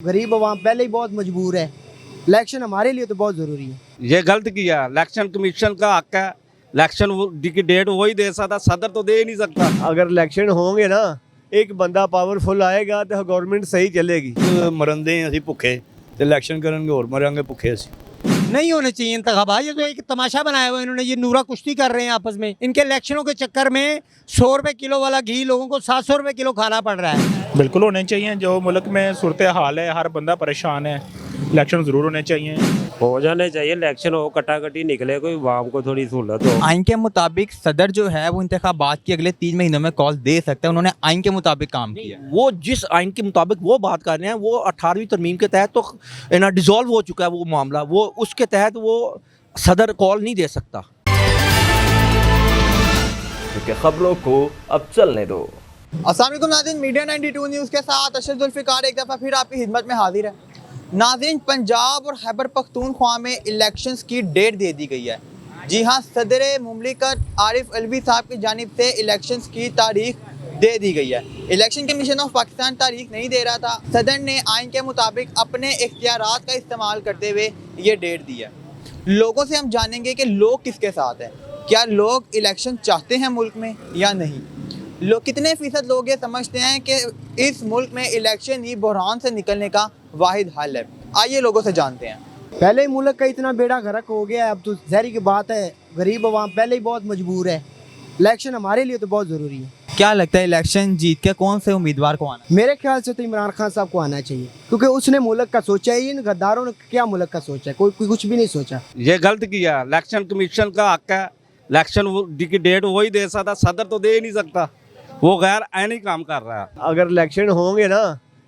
गरीब आवाम पहले ही बहुत मजबूर है। इलेक्शन हमारे लिए तो बहुत ज़रूरी है। ये गलत किया। इलेक्शन कमीशन का हक है, इलेक्शन की डेट वही दे सकता, सदर तो दे ही नहीं सकता। अगर इलेक्शन होंगे ना, एक बंदा पावरफुल आएगा तो गवर्नमेंट सही चलेगी। मरन दे ਅਸੀਂ ਭੁੱਖੇ ਤੇ ਇਲੈਕਸ਼ਨ ਕਰਨਗੇ ਹੋਰ ਮਰਾਂਗੇ ਭੁੱਖੇ ਅਸੀਂ। नहीं होने चाहिए इंतखाबात। ये तो एक तमाशा बनाया हुआ है इन्होंने, ये नूरा कुश्ती कर रहे हैं आपस में। इनके इलेक्शनों के चक्कर में 100 रुपए किलो वाला घी लोगों को 700 रुपए किलो खाना पड़ रहा है। बिल्कुल होने चाहिए। जो मुल्क में सूरत हाल है, हर बंदा परेशान है, इलेक्शन ज़रूर होने चाहिए। हो जाने चाहिए, इलेक्शन हो, कटाकटी निकले, कोई आवाम को थोड़ी सहूलत हो। आइन के मुताबिक सदर जो है वो इंतखाबात की अगले 3 महीनों में कॉल दे सकता है। उन्होंने आइन के मुताबिक काम किया। वो जिस आइन के मुताबिक वो बात कर रहे हैं, वो 18वीं तरमीम के तहत तो ना डिसॉल्व हो चुका है वो मामला, वो उसके तहत वो सदर कॉल नहीं दे सकता। क्योंकि खबरों को अब चलने दो। अस्सलाम वालेकुम नाज़रीन, मीडिया 92 न्यूज़ के साथ अरशद जुल्फ़िकार एक दफ़ा फिर आपकी खिदमत में हाजिर है। नाज़रीन, पंजाब और खैबर पख्तूनख्वा में इलेक्शंस की डेट दे दी गई है। जी हाँ, सदर मुमलिकत आरिफ अलवी साहब की जानिब से इलेक्शंस की तारीख दे दी गई है। इलेक्शन कमीशन ऑफ पाकिस्तान तारीख नहीं दे रहा था। सदर ने आइन के मुताबिक अपने इख्तियारात का इस्तेमाल करते हुए ये डेट दी है। लोगों से हम जानेंगे कि लोग किसके साथ हैं। क्या लोग इलेक्शन चाहते हैं मुल्क में या नहीं? लोग कितने फ़ीसद लोग ये समझते हैं कि इस मुल्क में इलेक्शन ही बहरान से निकलने का वाहिद हल है? आइए लोगों से जानते हैं। पहले ही मुल्क का इतना बेड़ा गर्क हो गया है, अब तो जहरी की बात है। गरीब आवाम पहले ही बहुत मजबूर है। इलेक्शन हमारे लिए तो बहुत ज़रूरी है। क्या लगता है इलेक्शन जीत के कौन से उम्मीदवार को आना? मेरे ख्याल से तो इमरान खान साहब को आना चाहिए, क्योंकि उसने मुल्क का सोचा है। इन गद्दारों ने क्या मुल्क का सोचा है? कोई कुछ भी नहीं सोचा। ये गलत किया। इलेक्शन कमीशन का हक है, इलेक्शन की डेट वही दे सकता, सदर तो दे ही नहीं सकता। वो गैर आईनी काम कर रहा है। अगर इलेक्शन होंगे ना,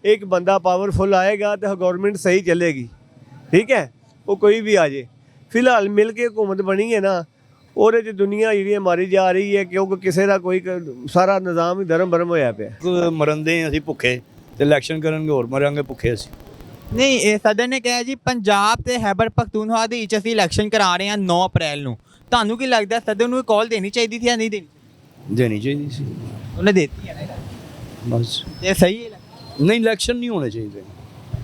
एक बंदा पावरफुल आएगा तो गवर्नमेंट सही चलेगी। ठीक है, वो कोई भी आ जाए। फिलहाल मिल के हुकूमत बनी है ना, और दुनिया जी मारी जा रही है, क्योंकि किसी का कोई सारा निज़ाम ही धर्म भरम होया पे। ਮਰਨ ਦੇ ਅਸੀਂ ਭੁੱਖੇ ਤੇ ਇਲੈਕਸ਼ਨ ਕਰਨਗੇ ਹੋਰ ਮਰਾਂਗੇ ਭੁੱਖੇ ਅਸੀਂ। नहीं, सदर ने कहा जी पंजाब ते खैबर पख्तूनख्वा दे विच ਅਸੀਂ इलेक्शन करा रहे हैं 9 अप्रैल ਨੂੰ। ਤੁਹਾਨੂੰ ਕੀ ਲੱਗਦਾ ਸदर ਨੂੰ कॉल देनी चाहिए थी या नहीं देनी? ਦੇਣੀ ਚਾਹੀਦੀ ਸੀ ਉਹਨੇ देती है ना। ਬਸ। ये सही है। ਨਹੀਂ ਇਲੈਕਸ਼ਨ ਨਹੀਂ ਹੋਣੇ ਚਾਹੀਦੇ।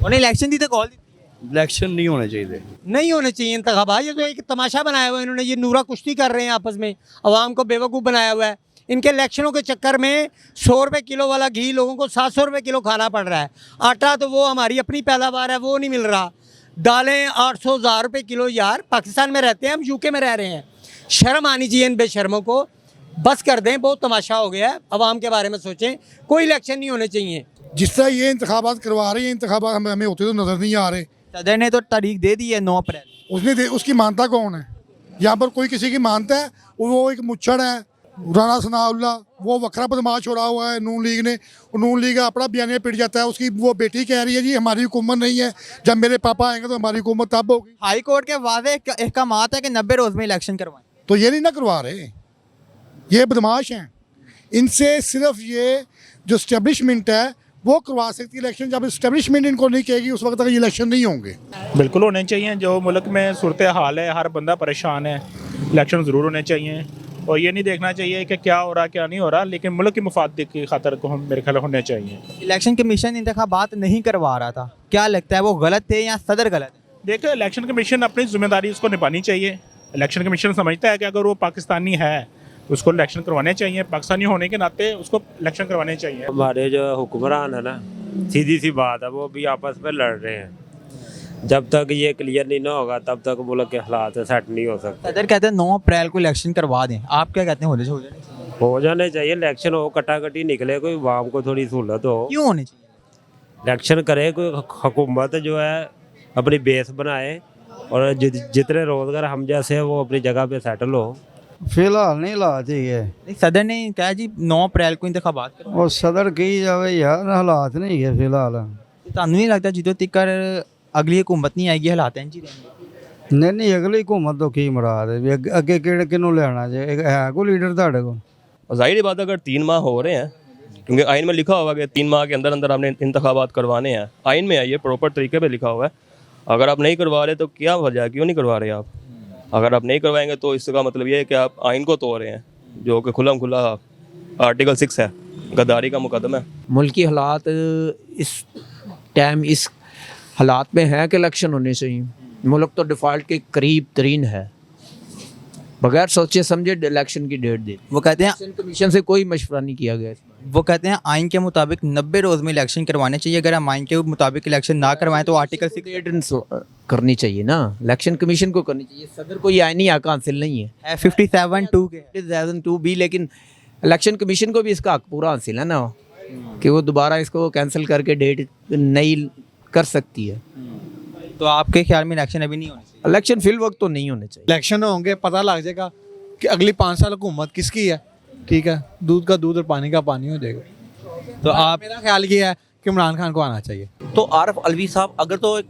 ਉਹਨੇ इलेक्शन दी तो कॉल दी। इलेक्शन नहीं होने चाहिए। नहीं होने चाहिए इंतखाबात। ये तो एक तमाशा बनाया हुआ है इन्होंने, ये नूरा कुश्ती कर रहे हैं आपस में। अवाम को बेवकूफ़ बनाया हुआ है। इनके इलेक्शनों के चक्कर में 100 रुपए किलो वाला घी लोगों को 700 रुपए किलो खाना पड़ रहा है। आटा तो वो हमारी अपनी पैदावार है, वो नहीं मिल रहा। दालें 800-1000 रुपए किलो। यार, पाकिस्तान में रहते हैं हम, यूके में रह रहे हैं। शर्म आनी चाहिए इन बेशर्मों को। बस कर दें, बहुत तमाशा हो गया है। अवाम के बारे में सोचें। कोई इलेक्शन नहीं होने चाहिए। जिस तरह ये इंतखाबात करवा रहे हैं, इंतखाबात हमें होते तो नज़र नहीं आ रहे। सदर ने तो तारीख दे दी है 9 अप्रैल। उसकी मानता कौन है? यहाँ पर कोई किसी की मानता है? वो एक मुच्छड़ है राना सनाउल्ला, वो वखरा बदमाश छोड़ा हुआ है नून लीग ने। नून लीग अपना बयानिया पिट जाता है। उसकी वो बेटी कह रही है जी हमारी हुकूमत नहीं है, जब मेरे पापा आएंगे तो हमारी हुकूमत तब होगी। हाई कोर्ट के वाज़ेह अहकामात है कि 90 रोज़ में इलेक्शन करवाएं। तो ये नहीं ना करवा रहे, ये बदमाश हैं। इनसे सिर्फ ये जो इस्टेब्लिशमेंट है वो करवा सकती है इलेक्शन। जब इस्टेब्लिशमेंट इनको नहीं कहेगी उस वक्त तक ये इलेक्शन नहीं होंगे। बिल्कुल होने चाहिए। जो मुल्क में सूरत हाल है, हर बंदा परेशान है, इलेक्शन ज़रूर होने चाहिए। और ये नहीं देखना चाहिए कि क्या हो रहा क्या नहीं हो रहा, लेकिन मुल्क की मुफाद की खातर को हम मेरे ख्याल होने चाहिए। इलेक्शन कमीशन इंतखाबात नहीं करवा रहा था, क्या लगता है वो गलत थे या सदर गलत है? देखो, इलेक्शन कमीशन अपनी जिम्मेदारी उसको निभानी चाहिए। इलेक्शन कमीशन समझता है कि अगर वो पाकिस्तानी है उसको इलेक्शन करवाने चाहिए। पाकिस्तानी होने के नाते उसको इलेक्शन करवाने चाहिए। हमारे जो हुक्मरान है ना, सीधी सी बात है, वो भी आपस में लड़ रहे हैं। जब तक ये क्लियर नहीं ना होगा तब तक मुल्क के हालात सेट नहीं हो सकते। सदर कहते हैं 9 अप्रैल को इलेक्शन करवा दें। आप क्या कहते हैं? हो जाने चाहिए, इलेक्शन हो, कटाकटी निकले, कोई आवाम को थोड़ी सहूलत हो। क्यों होने चाहिए? इलेक्शन करे, कोई हुकूमत जो है अपनी बेस बनाए, और जितने रोजगार हम जैसे हैं वो अपनी जगह पे सेटल हो। फिलहाल नहीं ला चाहिए। सदर ने कहा जी 9 अप्रैल को इंतखाबात करो। और सदर की जावे यार, हालात नहीं है फिलहाल। ਤੁਹਾਨੂੰ नहीं लगता जिदों तक अगली हुकूमत नहीं आएगी हालात इंज ही रहेंगे? नहीं, अगली हुकूमत तो की मुराद है? अगे किनू लेना चाहिए? है कोई लीडर ਤੁਹਾਡੇ ਕੋਲ? जाहिर बात अगर 3 माह हो रहे हैं, क्योंकि आइन में लिखा हुआ कि 3 माह के अंदर अंदर आपने इंतखाबात करवाने हैं। आइन में है, ये प्रॉपर तरीके पे लिखा हुआ है। अगर आप नहीं करवा रहे तो क्या वजह है, क्यों नहीं करवा रहे आप? अगर आप नहीं करवाएंगे तो इसका मतलब ये है कि आप आइन को तोड़ रहे हैं, जो कि खुला खुला आर्टिकल 6 है, गद्दारी का मुकदमा है। मुल्क की हालात इस टाइम इस हालात में है कि इलेक्शन होने चाहिए। मुल्क तो डिफ़ॉल्ट के करीब तरीन है, बगैर सोचे समझे इलेक्शन की डेट दे। वो कहते हैं इलेक्शन कमीशन से कोई मशवरा नहीं किया गया इस बार। वो कहते हैं आइन के मुताबिक 90 रोज़ में इलेक्शन करवाने चाहिए। अगर हम आइन के मुताबिक इलेक्शन ना करवाएं तो आर्टिकल 6 डेट करनी चाहिए ना, इलेक्शन कमीशन को करनी चाहिए। सदर को ये आईनी हक हासिल नहीं है 57(2) के 57(2) भी, लेकिन इलेक्शन कमीशन को भी इसका हक पूरा हासिल है ना कि वो दोबारा इसको कैंसिल करके डेट नई कर सकती है। तो आपके ख्याल में इलेक्शन अभी नहीं होने चाहिए? इलेक्शन फिल वक्त तो नहीं होने चाहिए। इलेक्शन होंगे, पता लग जाएगा कि अगली 5 साल हुकूमत किसकी है। ठीक है, दूध का दूध और पानी का पानी हो जाएगा। तो आप मेरा ख्याल ये है कि इमरान खान को आना चाहिए। तो आरिफ अलवी साहब अगर तो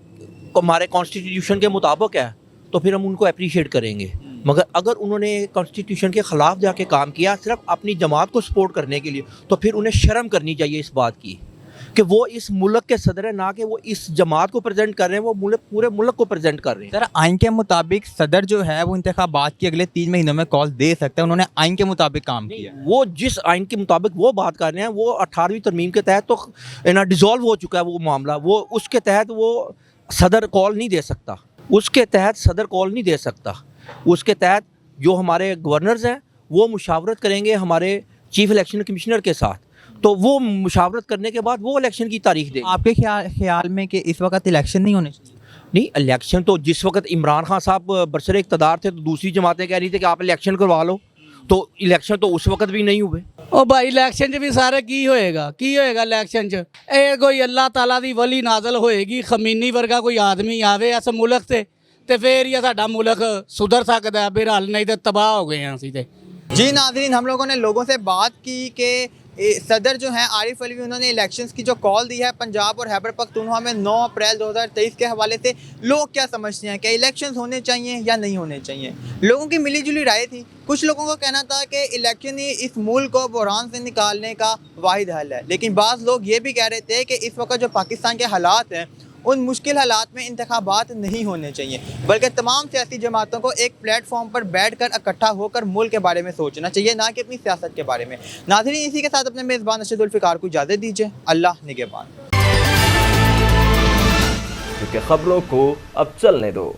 हमारे कॉन्स्टिट्यूशन के मुताबिक है तो फिर हम उनको अप्रिशिएट करेंगे, मगर अगर उन्होंने कॉन्स्टिट्यूशन के ख़िलाफ़ जाके काम किया सिर्फ अपनी जमात को सपोर्ट करने के लिए, तो फिर उन्हें शर्म करनी चाहिए इस बात की कि वो इस मुल्क के सदर है, ना कि वो इस जमात को प्रेजेंट कर रहे हैं, वो पूरे मुल्क को प्रेजेंट कर रहे हैं। सर आइन के मुताबिक सदर जो है वो इंतखाबात की अगले 3 महीनों में कॉल दे सकता है। उन्होंने आइन के मुताबिक काम किया। वो जिस आइन के मुताबिक वो बात कर रहे हैं, वो 18वीं तरमीम के तहत तो ना डिज़ोल्व हो चुका है वो मामला। वो उसके तहत वो सदर कॉल नहीं दे सकता, उसके तहत सदर कॉल नहीं दे सकता। उसके तहत जो हमारे गवर्नर्स हैं वो मुशावरत करेंगे हमारे चीफ इलेक्शन कमिश्नर के साथ, तो वो मुशावरत करने के बाद वो इलेक्शन की तारीख दे। आपके ख्याल में कि इस वक्त इलेक्शन नहीं होने चाहिए? नहीं, इलेक्शन तो जिस वक्त इमरान खान साहब बरसर इक़्तिदार थे तो दूसरी जमातें कह रही थी कि आप इलेक्शन करवा लो, तो इलेक्शन तो उस वक्त भी नहीं हुए। ओ भाई इलेक्शन च भी सारे की होएगा इलेक्शन च ए कोई अल्लाह ताला दी वली नाजल होएगी, खमीनी वर्गा कोई आदमी आवे इस मुल्क ते फिर ये साडा मुल्क सुधर सकता है। बहरहाल नहीं तो तबाह हो गए हैं असीं ते। जी नाज़रीन, हम लोगों ने लोगों से बात की कि सदर जो हैं आरिफ अलवी, उन्होंने इलेक्शंस की जो कॉल दी है पंजाब और खैबर पख्तूनख्वा में 9 अप्रैल 2023 के हवाले से लोग क्या समझते हैं कि इलेक्शंस होने चाहिए या नहीं होने चाहिए। लोगों की मिली जुली राय थी। कुछ लोगों का कहना था कि इलेक्शन ही इस मुल्क को बहरान से निकालने का वाहिद हल है, लेकिन बाज़ लोग ये भी कह रहे थे कि इस वक्त जो पाकिस्तान के हालात हैं उन मुश्किल हालात में इंतखाबात नहीं होने चाहिए, बल्कि तमाम सियासी जमातों को एक प्लेटफॉर्म पर बैठकर इकट्ठा होकर मुल्क के बारे में सोचना चाहिए, ना कि अपनी सियासत के बारे में। नाज़रीन, इसी के साथ अपने मेज़बान अर्शद जुल्फ़िकार को इजाज़त दीजिए। अल्लाह निगहबान। खबरों को अब चलने दो।